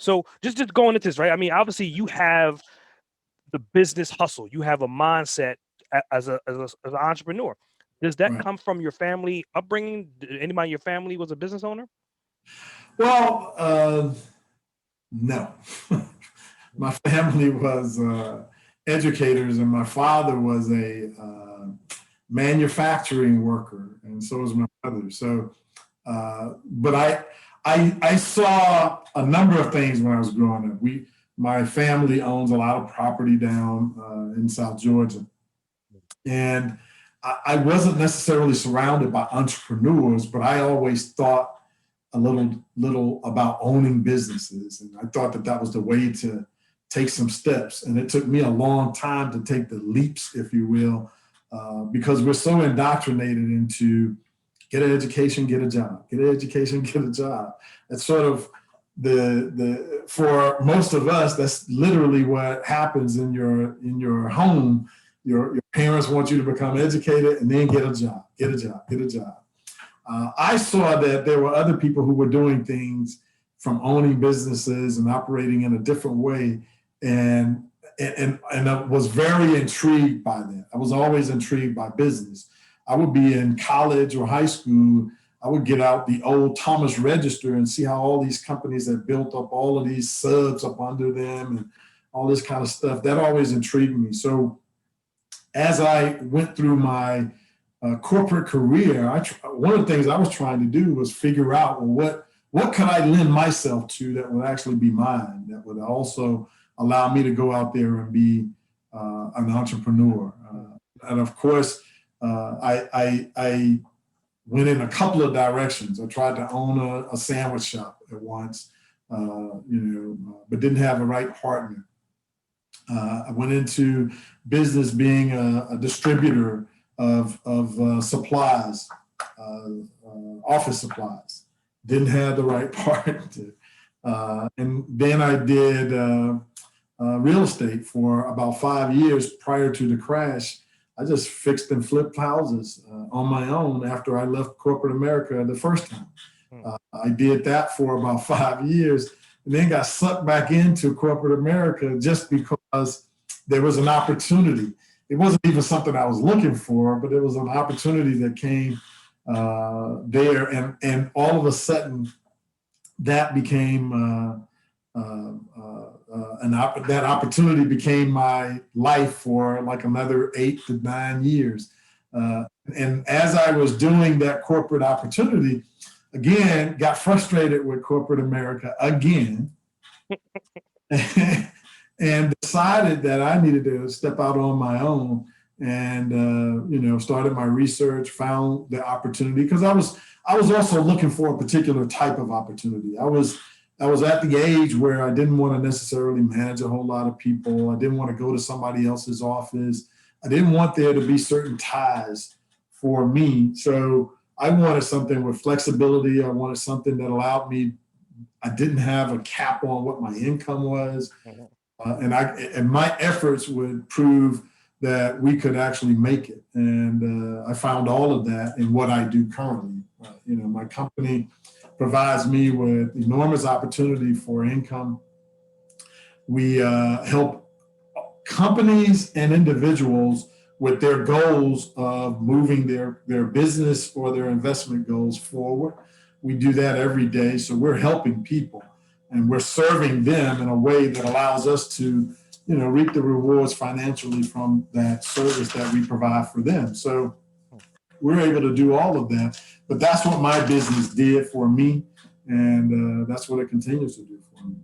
So just going into this, right? I mean, obviously you have the business hustle. You have a mindset as an entrepreneur. Does that Right. come from your family upbringing? Did anybody in your family was a business owner? Well, no. My family was educators, and my father was a manufacturing worker, and so was my mother. So, but I saw a number of things when I was growing up. My family owns a lot of property down in South Georgia, and I wasn't necessarily surrounded by entrepreneurs, but I always thought a little about owning businesses, and I thought that was the way to take some steps. And it took me a long time to take the leaps, if you will, because we're so indoctrinated into get an education, get a job, get an education, get a job. That's sort of the for most of us, that's literally what happens in your home. Your parents want you to become educated and then get a job, get a job, get a job. I saw that there were other people who were doing things from owning businesses and operating in a different way, and I was very intrigued by that. I was always intrigued by business. I would be in college or high school. I would get out the old Thomas Register and see how all these companies had built up all of these subs up under them and all this kind of stuff. That always intrigued me. So as I went through my corporate career, one of the things I was trying to do was figure out, well, what could I lend myself to that would actually be mine, that would also allow me to go out there and be an entrepreneur. And of course, I went in a couple of directions. I tried to own a sandwich shop at once, but didn't have the right partner. I went into business being a distributor of supplies, office supplies. Didn't have the right partner. And then I did real estate for about 5 years prior to the crash. I just fixed and flipped houses on my own after I left corporate America the first time. I did that for about 5 years and then got sucked back into corporate America just because there was an opportunity. It wasn't even something I was looking for, but it was an opportunity that came there. And all of a sudden, that became that opportunity became my life for like another 8 to 9 years. And as I was doing that corporate opportunity, again, got frustrated with corporate America again, and decided that I needed to step out on my own and started my research, found the opportunity, because I was also looking for a particular type of opportunity. I was at the age where I didn't want to necessarily manage a whole lot of people. I didn't want to go to somebody else's office. I didn't want there to be certain ties for me. So I wanted something with flexibility. I wanted something that allowed me. I didn't have a cap on what my income was. And my efforts would prove that we could actually make it. And I found all of that in what I do currently. My company provides me with enormous opportunity for income. We help companies and individuals with their goals of moving their business or their investment goals forward. We do that every day. So we're helping people and we're serving them in a way that allows us to, reap the rewards financially from that service that we provide for them. So we're able to do all of that. But that's what my business did for me. And that's what it continues to do for me.